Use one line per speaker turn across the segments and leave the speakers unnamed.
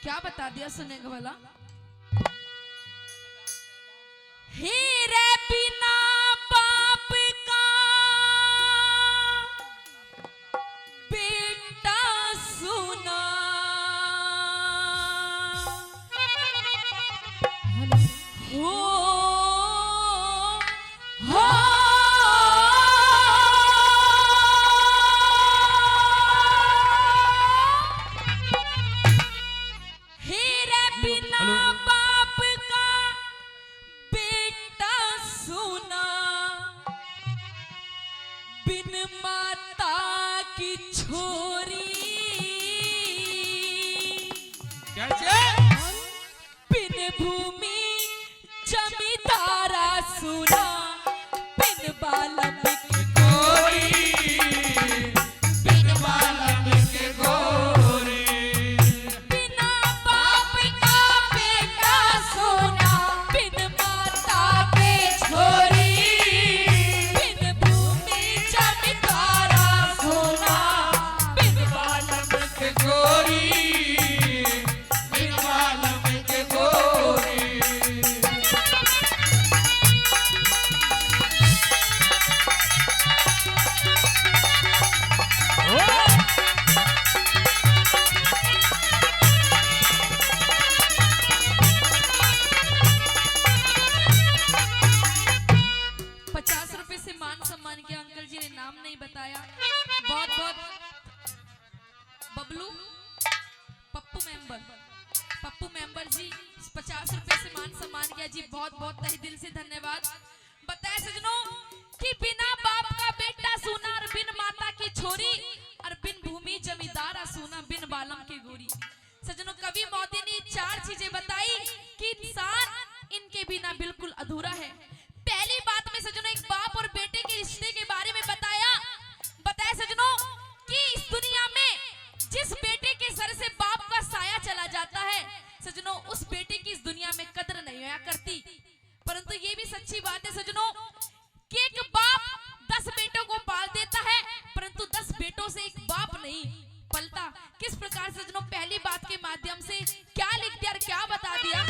क्या बता दिया सुनेगा वाला। हीरे बिना बाप का बेटा सुना, हो हीरे बिना बाप का बेटा सुना, बिन माता की छोरी,
कैसे
बिन भूमि जमींदारा सुना, बिन बालम की
गोरी, बिन बालम के गोरी,
बिना बाप का बेटा सुना, बिन माता के छोरी, बिन भूमि जमींदारा सुना, बिन बालम
के गोरी, बिन बालम के गोरी।
₹50 से मान सम्मान किया। अंकल जी ने नाम नहीं बताया। बहुत बहुत बबलू पप्पू मेंबर जी ₹50 से मान सम्मान किया जी। बहुत बहुत तहे दिल से धन्यवाद। बताया सजनों कि बिना बाप का बेटा सुना और बिन माता की छोरी और बिन भूमि जमींदार सुना, बिन बालम की गोरी। सजनों कवि मोदी ने 4 चीजें बताई कि इंसान इनके बिना बिल्कुल अधूरा है। पहली बात में सजनों एक बाप और बेटे के रिश्ते के बारे में बताया सजनों कि इस दुनिया में जिस बेटे के सर से बाप का साया चला जाता है सजनों, उस बेटे की इस दुनिया में कदर नहीं होया करती। परंतु ये भी सच्ची बात है सजनों कि एक बाप 10 बेटों को पाल देता है, परंतु 10 बेटों से एक बाप नहीं पलता। किस प्रकार सजनों पहली बात के माध्यम से क्या लिख दिया और क्या बता दिया।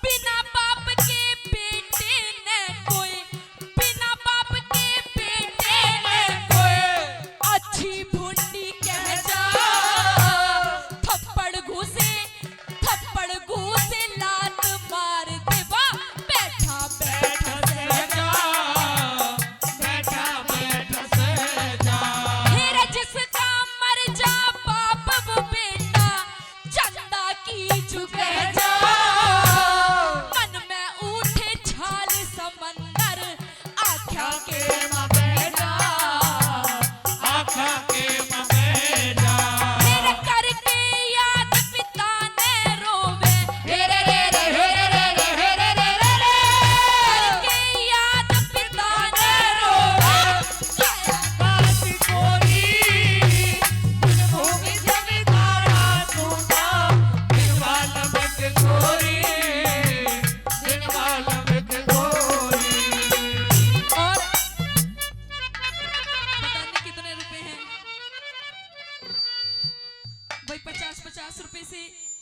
बिना बाप के बेटे ने कोई, बिना बाप के बेटे ने कोई, अच्छी भुंडी कह जा, थप्पड़ घुसे लात मार दे बा, बैठा बैठा से जा,
बैठा बैठा से जा।
हेरा जिसका मर जा बाप वो बेटा, चंदा की झुके जा, मन में उठे छाल समंदर, आख्या के
बेटा, आखा के बेटा,
मेरे करके याद पिता ने रोवे,
हेरे रे रे हेरे रे रे हेरे रे रे रे।
करके याद पिता ने रोवे,
बाती गोरी, बिन भूमि जमींदारा सुना, बिन बालम के गोरी, बिन बालम के गोरी।
और पता नहीं कितने रुपए हैं भाई। 50 रुपए से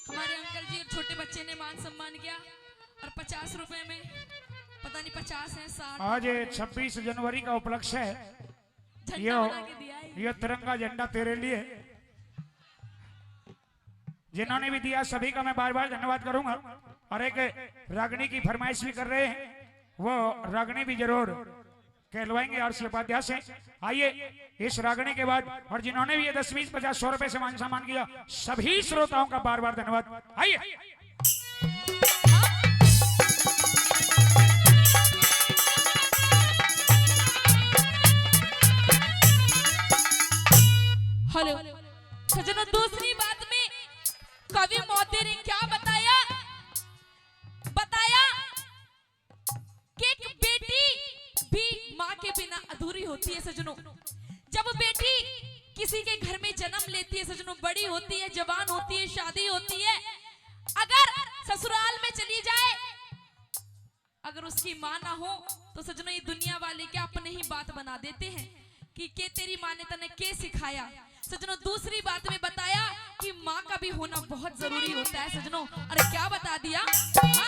हमारे अंकल जी और छोटे बच्चे ने मान सम्मान किया, और 50 रुपए में पता नहीं 50 है 60
आज 26 जनवरी का उपलक्ष्य है।
झंडा बना के दिया है।
ये तिरंगा झंडा तेरे लिए। जिन्होंने भी दिया सभी का मैं बार बार धन्यवाद करूंगा। और एक रागनी की फरमाइश भी कर रहे हैं, वो रागनी भी जरूर कहलवाएंगे और उपाध्याय से। आइए इस रागनी के बाद, और जिन्होंने भी ये 10, 20, 50, 100 रुपए से मान सम्मान किया, सभी श्रोताओं का बार बार धन्यवाद। आइए
हेलो सजनों, दूसरी बात में कवि मोदी ने क्या बताया कि एक बेटी भी माँ के बिना अधूरी होती है सजनों। जब बेटी किसी के घर में जन्म लेती है सजनों, बड़ी होती है, जवान होती है, शादी होती है, अगर ससुराल में चली जाए, अगर उसकी माँ ना हो तो सजनों ये दुनिया वाले क्या अपने ही बात बना देते हैं कि के तेरी माँ ने तने के सिखाया। सजनों दूसरी बात में बताया कि माँ का भी होना बहुत जरूरी होता है सजनों। अरे क्या बता दिया, हाँ?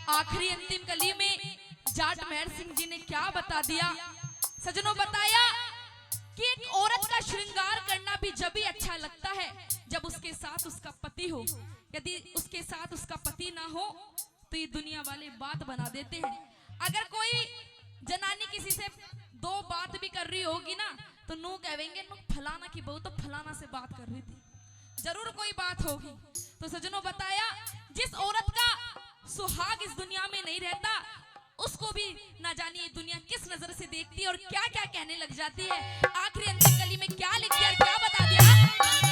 आखिरी अंतिम कली में जाट महर सिंह जी ने क्या बता दिया सजनों, बताया कि एक औरत का श्रृंगार करना भी जब ही अच्छा लगता है जब उसके साथ उसका पति हो। यदि उसके साथ उसका पति ना हो तो ये दुनिया वाले बात बना देते हैं। अगर कोई जनानी किसी से दो बात भी कर रही होगी ना तो नू कहेंगे नू फलाना की बहू तो फलाना से बात कर रही थी, जरूर कोई बात होगी। तो सजनों बताया जिस औरत का सुहाग इस दुनिया में नहीं रहता उसको भी ना जानिए दुनिया किस नजर से देखती है और क्या क्या कहने लग जाती है। आखिरी अंतिम कली में क्या लिख दिया और क्या बता दिया।